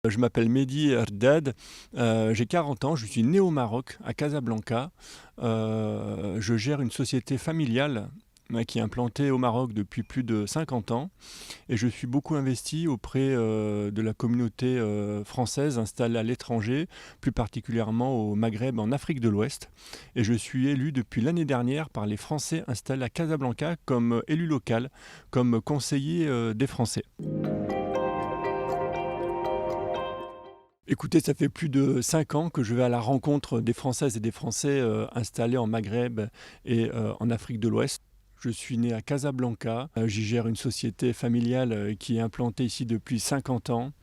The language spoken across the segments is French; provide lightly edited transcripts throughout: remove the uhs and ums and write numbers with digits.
Je m'appelle Mehdi Erdad, j'ai 40 ans, je suis né au Maroc, à Casablanca. Je gère une société familiale qui est implantée au Maroc depuis plus de 50 ans et je suis beaucoup investi auprès de la communauté française installée à l'étranger, plus particulièrement au Maghreb en Afrique de l'Ouest. Et je suis élu depuis l'année dernière par les Français installés à Casablanca comme élu local, comme conseiller des Français. Écoutez, ça fait plus de 5 ans que je vais à la rencontre des Françaises et des Français installés en Maghreb et en Afrique de l'Ouest. Je suis né à Casablanca, j'y gère une société familiale qui est implantée ici depuis 50 ans.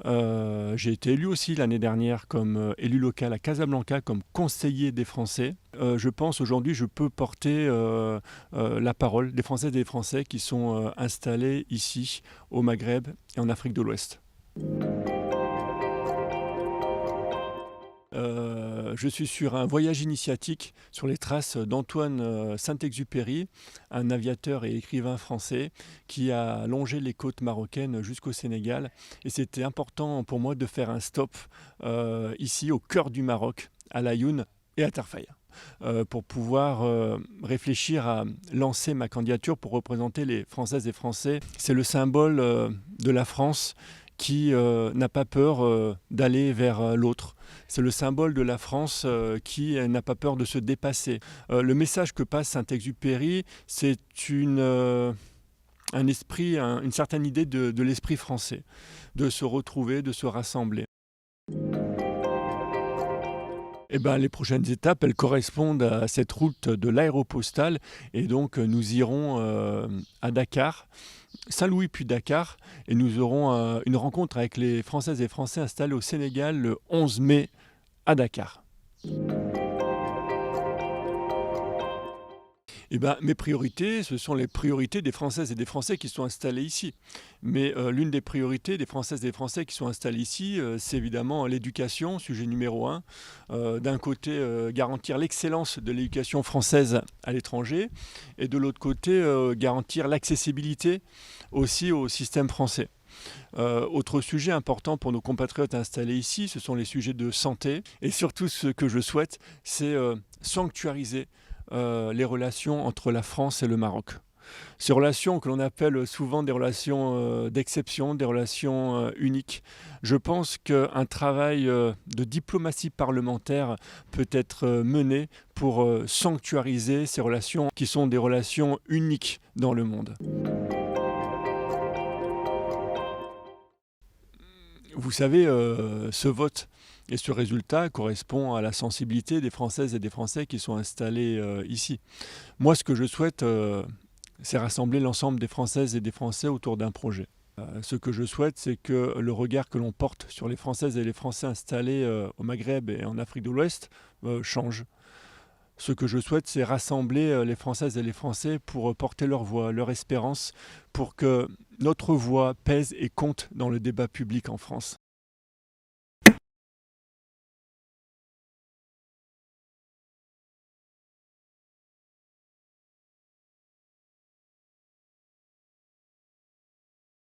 J'ai été élu aussi l'année dernière comme élu local à Casablanca, comme conseiller des Français. Je pense aujourd'hui je peux porter la parole des Françaises et des Français qui sont installés ici au Maghreb et en Afrique de l'Ouest. Je suis sur un voyage initiatique sur les traces d'Antoine Saint-Exupéry, un aviateur et écrivain français qui a longé les côtes marocaines jusqu'au Sénégal. Et c'était important pour moi de faire un stop ici au cœur du Maroc, à Laayoune et à Tarfaya, pour pouvoir réfléchir à lancer ma candidature pour représenter les Françaises et Français. C'est le symbole de la France qui n'a pas peur d'aller vers l'autre. C'est le symbole de la France qui n'a pas peur de se dépasser. Le message que passe Saint-Exupéry, c'est un esprit, une certaine idée de l'esprit français, de se retrouver, de se rassembler. Eh ben, les prochaines étapes, elles correspondent à cette route de l'aéropostale et donc nous irons à Dakar, Saint-Louis puis Dakar, et nous aurons une rencontre avec les Françaises et Français installés au Sénégal le 11 mai à Dakar. Eh ben, mes priorités, ce sont les priorités des Françaises et des Français qui sont installés ici. Mais l'une des priorités des Françaises et des Français qui sont installés ici, c'est évidemment l'éducation, sujet numéro un. D'un côté, garantir l'excellence de l'éducation française à l'étranger, et de l'autre côté, garantir l'accessibilité aussi au système français. Autre sujet important pour nos compatriotes installés ici, ce sont les sujets de santé. Et surtout, ce que je souhaite, c'est sanctuariser les relations entre la France et le Maroc. Ces relations que l'on appelle souvent des relations d'exception, des relations uniques. Je pense qu'un travail de diplomatie parlementaire peut être mené pour sanctuariser ces relations qui sont des relations uniques dans le monde. Vous savez, ce vote et ce résultat correspond à la sensibilité des Françaises et des Français qui sont installés ici. Moi, ce que je souhaite, c'est rassembler l'ensemble des Françaises et des Français autour d'un projet. Ce que je souhaite, c'est que le regard que l'on porte sur les Françaises et les Français installés au Maghreb et en Afrique de l'Ouest change. Ce que je souhaite, c'est rassembler les Françaises et les Français pour porter leur voix, leur espérance, pour que notre voix pèse et compte dans le débat public en France.